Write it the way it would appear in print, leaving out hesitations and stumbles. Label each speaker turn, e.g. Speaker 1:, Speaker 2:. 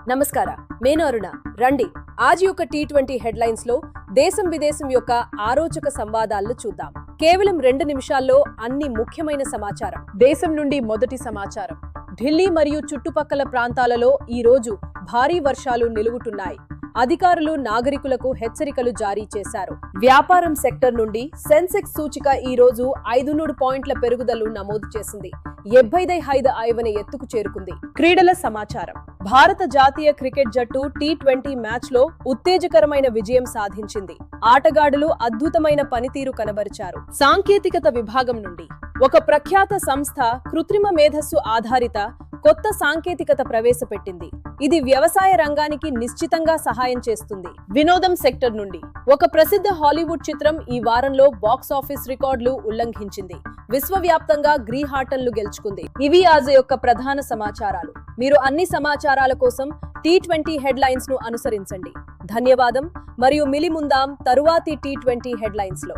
Speaker 1: నమస్కార నేను అరుణ రండి ఆజ్ యొక్క టీ20 హెడ్లైన్స్ లో దేశం విదేశం యొక్క ఆరోచక సంవాదాలను చూద్దాం. కేవలం 2 నిమిషాల్లో అన్ని ముఖ్యమైన సమాచారం.
Speaker 2: దేశం నుండి మొదటి సమాచారం. ఢిల్లీ మరియు చుట్టుపక్కల ప్రాంతాలలో ఈ రోజు భారీ వర్షాలు నిలువుతున్నాయి. అధికారులు నాగరికులకు హెచ్చరికలు జారీ చేశారు. వ్యాపారం సెక్టర్ నుండి సెన్సెక్స్ సూచిక ఈ రోజు 500 పాయింట్ల పెరుగుదల నమోదు చేసింది. 75 ఎత్తుకు చేరుకుంది. క్రీడల సమాచారం. భారత జాతీయ క్రికెట్ జట్టు టీ20 మ్యాచ్ లో ఉత్తేజకరమైన విజయం సాధించింది. ఆటగాడులు అద్భుతమైన పనితీరు కనబరిచారు. సాంకేతికత విభాగం నుండి ఒక ప్రఖ్యాత సంస్థ కృత్రిమ మేధస్సు ఆధారిత కొత్త సాంకేతికత ప్రవేశపెట్టింది. ఇది వ్యవసాయ రంగానికి నిశ్చితంగా సహాయం చేస్తుంది. వినోదం సెక్టర్ నుండి ఒక ప్రసిద్ధ హాలీవుడ్ చిత్రం ఈ వారంలో బాక్స్ ఆఫీస్ రికార్డులు ఉల్లంఘించింది. విశ్వవ్యాప్తంగా గ్రీహాటన్లు గెలుచుకుంది. ఇవి ఆజ్ యొక్క ప్రధాన సమాచారాలు. మీరు అన్ని సమాచారాల కోసం టీ20 హెడ్లైన్స్ ను అనుసరించండి. ధన్యవాదం మరియు మిలిముందాం తరువాతి టీ20 హెడ్లైన్స్ లో.